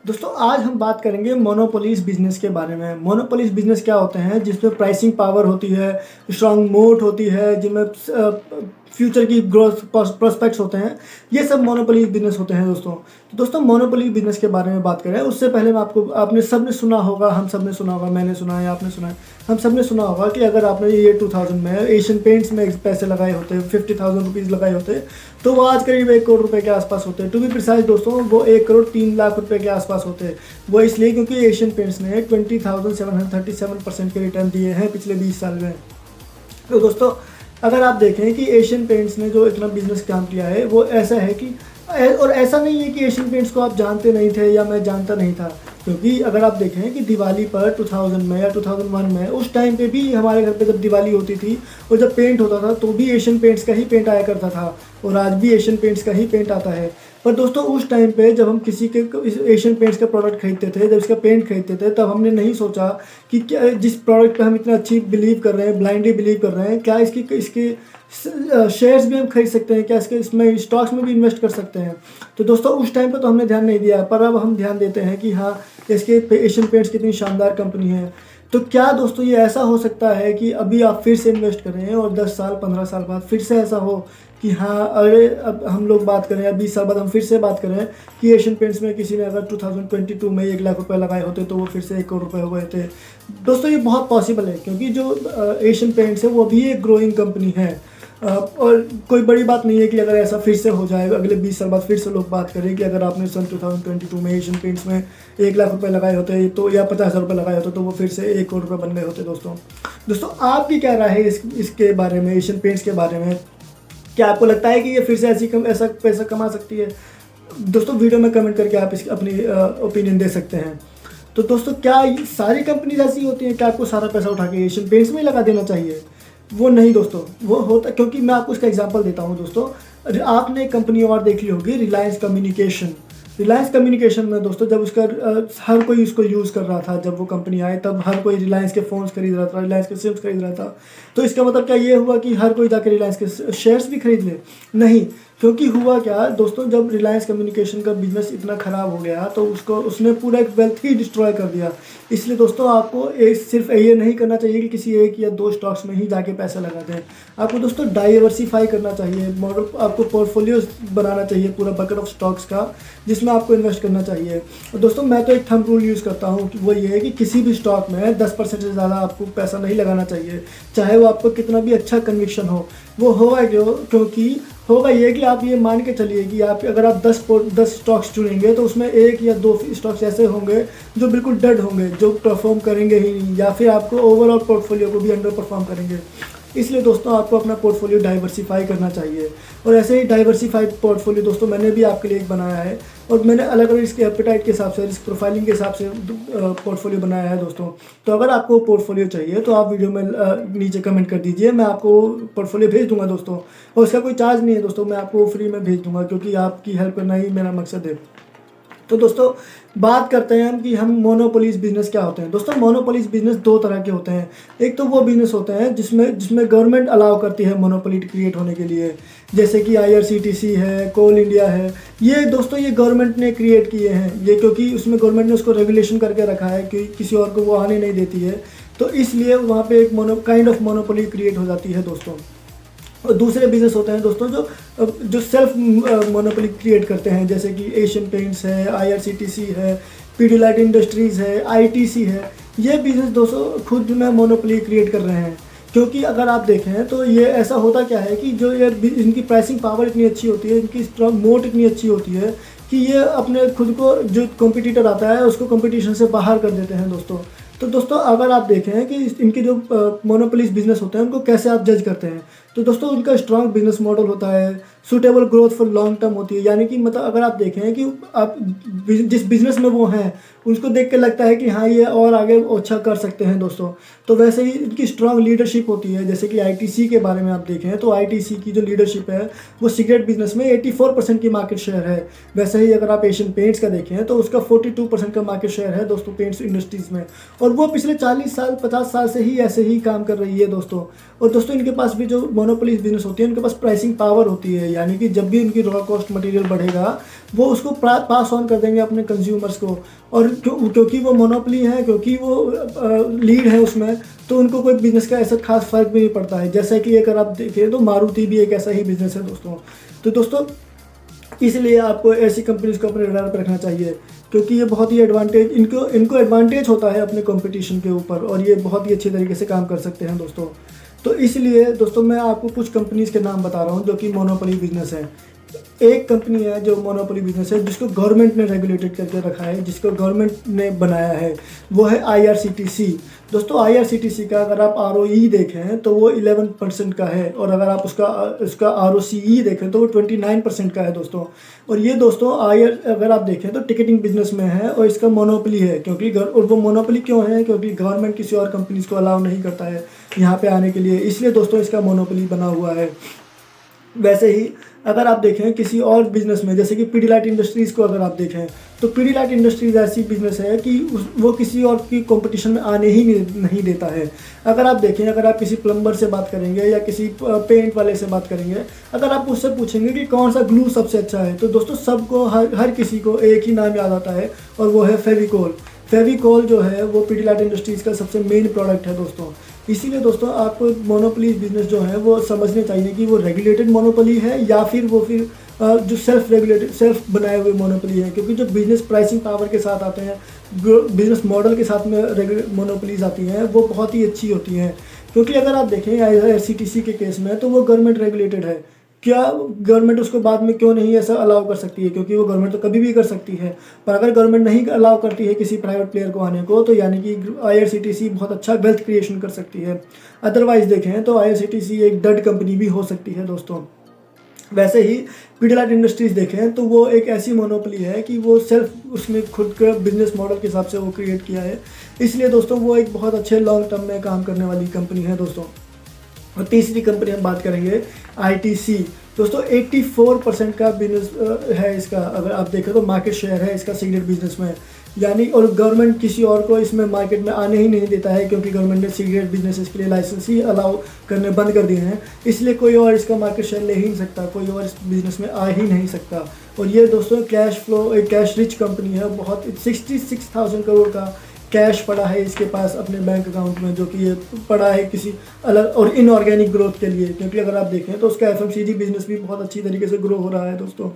दोस्तों आज हम बात करेंगे मोनोपोलीज बिजनेस के बारे में। मोनोपोलीज बिजनेस क्या होते हैं जिसमें प्राइसिंग पावर होती है, स्ट्रांग मोट होती है, जिनमें फ्यूचर की ग्रोथ प्रोस्पेक्ट्स होते हैं। ये सब मोनोपोलीज बिजनेस होते हैं दोस्तों। तो दोस्तों मोनोपोली बिजनेस के बारे में बात करें उससे पहले मैं आपने सब ने सुना होगा, हम सब ने सुना होगा, मैंने सुना है, आपने सुना है, हम सब ने सुना होगा कि अगर आपने ये 2000 में एशियन पेंट्स में पैसे लगाए होते, 50,000 रुपीज़ लगाए होते, तो वो आज करीब 1 करोड़ रुपए के आसपास होते हैं। टू बी प्रिसाइज दोस्तों, वो 1 करोड़ 3 लाख रुपए के आसपास होते हैं। वो इसलिए क्योंकि एशियन पेंट्स ने 20,737% के रिटर्न दिए हैं पिछले 20 साल में। तो दोस्तों अगर आप देखें कि एशियन पेंट्स ने जो इतना बिजनेस काम किया है वो ऐसा है कि और ऐसा नहीं है कि एशियन पेंट्स को आप जानते नहीं थे या मैं जानता नहीं था, क्योंकि अगर आप देखें कि दिवाली पर 2000 में या 2001 में उस टाइम पे भी हमारे घर पे जब दिवाली होती थी और जब पेंट होता था तो भी एशियन पेंट्स का ही पेंट आया करता था, और आज भी एशियन पेंट्स का ही पेंट आता है। पर दोस्तों उस टाइम पे जब हम किसी के एशियन पेंट्स का प्रोडक्ट खरीदते थे, जब इसका पेंट खरीदते थे, तब हमने नहीं सोचा कि क्या जिस प्रोडक्ट पे हम इतना अच्छी बिलीव कर रहे हैं, ब्लाइंडली बिलीव कर रहे हैं, क्या इसके शेयर्स भी हम खरीद सकते हैं, क्या इसमें स्टॉक्स में भी इन्वेस्ट कर सकते हैं। तो दोस्तों उस टाइम पे तो हमने ध्यान नहीं दिया, पर अब हम ध्यान देते हैं कि हाँ इसके एशियन पेंट्स कितनी शानदार कंपनी है। तो क्या दोस्तों ये ऐसा हो सकता है कि अभी आप फिर से इन्वेस्ट करें और 10 साल 15 साल बाद फिर से ऐसा हो कि हाँ अरे अब हम लोग बात करें या 20 साल बाद हम फिर से बात करें कि एशियन पेंट्स में किसी ने अगर 2022 में 1 लाख रुपए लगाए होते तो वो फिर से 1 करोड़ रुपए हो गए थे। दोस्तों ये बहुत पॉसिबल है, क्योंकि जो एशियन पेंट्स है वो भी एक ग्रोइंग कंपनी है। और कोई बड़ी बात नहीं है कि अगर ऐसा फिर से हो जाए, अगले 20 साल बाद फिर से लोग बात करें कि अगर आपने सन 2022 में एशियन पेंट्स में 1 लाख रुपए लगाए होते तो या 50,000 रुपये लगाए होते तो वो फिर से 1 करोड़ रुपये बन गए होते। दोस्तों आपकी क्या राय है इसके बारे में, एशियन पेंट्स के बारे में? क्या आपको लगता है कि ये फिर से ऐसा पैसा कमा सकती है? दोस्तों वीडियो में कमेंट करके आप इसकी अपनी ओपिनियन दे सकते हैं। तो दोस्तों क्या सारी कंपनीज ऐसी होती हैं कि आपको सारा पैसा उठा के एशियन पेंट्स में ही लगा देना चाहिए? वो नहीं दोस्तों, वो होता, क्योंकि मैं आपको इसका एग्जांपल देता हूँ दोस्तों। आपने कंपनी और देख ली होगी रिलायंस कम्युनिकेशन। रिलायंस कम्युनिकेशन में दोस्तों जब उसका हर कोई उसको यूज़ कर रहा था, जब वो कंपनी आई तब हर कोई रिलायंस के फ़ोन्स खरीद रहा था, रिलायंस के सिम्स खरीद रहा था। तो इसका मतलब क्या ये हुआ कि हर कोई जाकर रिलायंस के शेयर्स भी खरीद ले? नहीं, क्योंकि हुआ क्या दोस्तों, जब रिलायंस कम्युनिकेशन का बिजनेस इतना ख़राब हो गया तो उसने पूरा एक वेल्थ ही डिस्ट्रॉय कर दिया। इसलिए दोस्तों आपको सिर्फ ये नहीं करना चाहिए कि किसी 1 या 2 स्टॉक्स में ही जाके पैसा लगा दें। आपको दोस्तों डाइवर्सिफाई करना चाहिए, मॉडल आपको पोर्टफोलियो बनाना चाहिए पूरा बकेट ऑफ स्टॉक्स का, जिसमें आपको इन्वेस्ट करना चाहिए। और दोस्तों मैं तो एक थंब रूल यूज़ करता हूँ कि वो ये है कि किसी भी स्टॉक में 10% से ज़्यादा आपको पैसा नहीं लगाना चाहिए, चाहे वो आपको कितना भी अच्छा कन्विक्शन हो। वो होगा क्योंकि होगा ये कि आप ये मान के चलिए कि आप अगर आप 10 स्टॉक्स चुनेंगे तो उसमें 1 या 2 स्टॉक्स ऐसे होंगे जो बिल्कुल डेड होंगे, जो परफॉर्म करेंगे ही नहीं, या फिर आपको ओवरऑल पोर्टफोलियो को भी अंडर परफॉर्म करेंगे। इसलिए दोस्तों आपको अपना पोर्टफोलियो डाइवर्सिफाई करना चाहिए। और ऐसे ही डाइवर्सिफाइड पोर्टफोलियो दोस्तों मैंने भी आपके लिए एक बनाया है, और मैंने अलग अलग इसके एपेटाइट के हिसाब से, रिस्क प्रोफाइलिंग के हिसाब से पोर्टफोलियो बनाया है दोस्तों। तो अगर आपको पोर्टफोलियो चाहिए तो आप वीडियो में नीचे कमेंट कर दीजिए, मैं आपको पोर्टफोलियो भेज दूंगा दोस्तों। और उसका कोई चार्ज नहीं है दोस्तों, मैं आपको फ्री में भेज दूंगा, क्योंकि आपकी हेल्प करना ही मेरा मकसद है। तो दोस्तों बात करते हैं हम कि हम मोनोपोलीज बिजनेस क्या होते हैं। दोस्तों मोनोपोलीज बिजनेस 2 तरह के होते हैं। एक तो वो बिजनेस होते हैं जिसमें गवर्नमेंट अलाउ करती है मोनोपोली क्रिएट होने के लिए, जैसे कि IRCTC है, कोल इंडिया है। ये दोस्तों ये गवर्नमेंट ने क्रिएट किए हैं, ये क्योंकि उसमें गवर्नमेंट ने उसको रेगुलेशन करके रखा है कि किसी और को वो आने नहीं देती है, तो इसलिए वहाँ पे एक काइंड ऑफ मोनोपोली क्रिएट हो जाती है दोस्तों। और दूसरे बिजनेस होते हैं दोस्तों जो सेल्फ मोनोपोली क्रिएट करते हैं, जैसे कि एशियन पेंट्स है, IRCTC है, पीडीलाइट इंडस्ट्रीज़ है, ITC है। ये बिजनेस दोस्तों खुद में मोनोपोली क्रिएट कर रहे हैं, क्योंकि अगर आप देखें तो ये ऐसा होता क्या है कि जो ये इनकी प्राइसिंग पावर इतनी अच्छी होती है, इनकी स्ट्रॉन्ग मोट इतनी अच्छी होती है कि ये अपने खुद को, जो कॉम्पिटिटर आता है उसको कॉम्पिटिशन से बाहर कर देते हैं दोस्तों। तो दोस्तों अगर आप देखें कि इनके जो मोनोपोलीज बिजनेस होते हैं उनको कैसे आप जज करते हैं, तो दोस्तों उनका स्ट्रांग बिजनेस मॉडल होता है, suitable growth for long term होती है। यानी कि मतलब अगर आप देखें कि आप जिस बिज़नेस में वो हैं उसको देख के लगता है कि हाँ ये और आगे अच्छा कर सकते हैं दोस्तों। तो वैसे ही इनकी स्ट्रांग लीडरशिप होती है, जैसे कि ITC के बारे में आप देखें तो ITC की जो लीडरशिप है वो सिगरेट बिजनेस में 84% की मार्केट शेयर है। वैसे ही अगर आप एशियन पेंट्स का देखें तो उसका 42% का मार्केट शेयर है दोस्तों पेंट्स इंडस्ट्रीज़ में, और वो पिछले 40 साल 50 साल से ही ऐसे ही काम कर रही है दोस्तों। और दोस्तों इनके पास भी जो मोनोपोली बिजनेस होती है उनके पास प्राइसिंग पावर होती है, यानी कि जब भी उनकी रॉ कॉस्ट मटेरियल बढ़ेगा वो उसको पास ऑन कर देंगे अपने कंज्यूमर्स को। और क्योंकि वो मोनोपोली है, क्योंकि वो लीड है उसमें, तो उनको कोई बिजनेस का ऐसा खास फर्क भी नहीं पड़ता है। जैसा कि अगर आप देखें तो मारुति भी एक ऐसा ही बिजनेस है दोस्तों। तो दोस्तों इसलिए आपको ऐसी कंपनीज को अपने रडार पर रखना चाहिए, क्योंकि ये बहुत ही एडवांटेज इनको एडवांटेज होता है अपने कंपटीशन के ऊपर, और ये बहुत ही अच्छे तरीके से काम कर सकते हैं दोस्तों। तो इसलिए दोस्तों मैं आपको कुछ कंपनीज के नाम बता रहा हूँ जो कि मोनोपोली बिजनेस है। एक कंपनी है जो मोनोपोली बिजनेस है, जिसको गवर्नमेंट ने रेगुलेटेड करके रखा है, जिसको गवर्नमेंट ने बनाया है, वो है IRCTC। दोस्तों IRCTC का अगर आप ROE देखें तो वो 11% का है, और अगर आप उसका ROCE देखें तो वो 29% का है दोस्तों। और ये दोस्तों अगर आप देखें तो टिकटिंग बिजनेस में है, और इसका मोनोपोली है, क्योंकि और वो मोनोपोली क्यों है, क्योंकि गवर्नमेंट किसी और कंपनीज को अलाउ नहीं करता है यहाँ पे आने के लिए, इसलिए दोस्तों इसका मोनोपोली बना हुआ है। वैसे ही अगर आप देखें किसी और बिजनेस में, जैसे कि पीडीलाइट इंडस्ट्रीज़ को अगर आप देखें तो पीडीलाइट इंडस्ट्रीज़ ऐसी बिजनेस है कि वो किसी और की कंपटीशन में आने ही नहीं देता है। अगर आप देखें, अगर आप किसी प्लम्बर से बात करेंगे या किसी पेंट वाले से बात करेंगे, अगर आप उससे पूछेंगे कि कौन सा ग्लू सबसे अच्छा है, तो दोस्तों सबको हर किसी को एक ही नाम याद आता है, और वो है फेविकोल। फेविकोल जो है वो पीडीलाइट इंडस्ट्रीज़ का सबसे मेन प्रोडक्ट है दोस्तों। इसीलिए दोस्तों आपको मोनोपोली बिजनेस जो है वो समझने चाहिए कि वो रेगुलेटेड मोनोपोली है या फिर जो सेल्फ बनाए हुए मोनोपोली है, क्योंकि जो बिजनेस प्राइसिंग पावर के साथ आते हैं, बिजनेस मॉडल के साथ में मोनोपोलीज आती हैं, वो बहुत ही अच्छी होती हैं। क्योंकि अगर आप देखें IRCTC के केस में तो वो गवर्नमेंट रेगुलेटेड है। क्या गवर्नमेंट उसको बाद में क्यों नहीं ऐसा अलाउ कर सकती है, क्योंकि वो गवर्नमेंट तो कभी भी कर सकती है, पर अगर गवर्नमेंट नहीं अलाउ करती है किसी प्राइवेट प्लेयर को आने को, तो यानी कि IRCTC बहुत अच्छा वेल्थ क्रिएशन कर सकती है। अदरवाइज देखें तो IRCTC एक डड कंपनी भी हो सकती है दोस्तों। वैसे ही पीडीलाइट इंडस्ट्रीज देखें तो वो एक ऐसी मोनोपोली है कि वो सेल्फ उसने खुद का बिजनेस मॉडल के हिसाब से वो क्रिएट किया है, इसलिए दोस्तों वो एक बहुत अच्छे लॉन्ग टर्म में काम करने वाली कंपनी है दोस्तों। और तीसरी कंपनी हम बात करेंगे ITC। दोस्तों 84% का बिजनेस है इसका, अगर आप देखें तो मार्केट शेयर है इसका सिगरेट बिजनेस में, यानी और गवर्नमेंट किसी और को इसमें मार्केट में आने ही नहीं देता है, क्योंकि गवर्नमेंट ने सिगरेट बिजनेस के लिए लाइसेंस ही अलाउ करने बंद कर दिए हैं, इसलिए कोई और इसका मार्केट शेयर ले ही नहीं सकता, कोई और इस बिज़नेस में आ ही नहीं सकता। और ये दोस्तों एक कैश रिच कंपनी है, बहुत 66,000 करोड़ का कैश पड़ा है इसके पास अपने बैंक अकाउंट में, जो कि ये पड़ा है किसी अलग और इनऑर्गेनिक ग्रोथ के लिए, क्योंकि अगर आप देखें तो उसका FMCG बिजनेस भी बहुत अच्छी तरीके से ग्रो हो रहा है दोस्तों।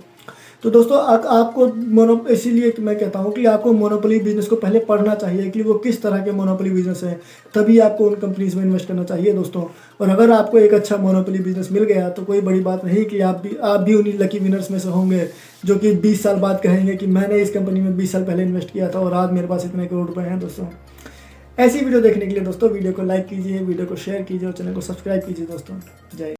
तो दोस्तों आपको इसीलिए मैं कहता हूँ कि आपको मोनोपोली बिजनेस को पहले पढ़ना चाहिए कि वो किस तरह के मोनोपोली बिजनेस है, तभी आपको उन कंपनीज में इन्वेस्ट करना चाहिए दोस्तों। और अगर आपको एक अच्छा मोनोपोली बिजनेस मिल गया तो कोई बड़ी बात नहीं कि आप भी उन्हीं लकी विनर्स में से होंगे, जो कि 20 साल बाद कहेंगे कि मैंने इस कंपनी में 20 साल पहले इन्वेस्ट किया था और आज मेरे पास इतने करोड़ रुपए हैं दोस्तों। ऐसी वीडियो देखने के लिए दोस्तों वीडियो को लाइक कीजिए, वीडियो को शेयर कीजिए और चैनल को सब्सक्राइब कीजिए दोस्तों। जय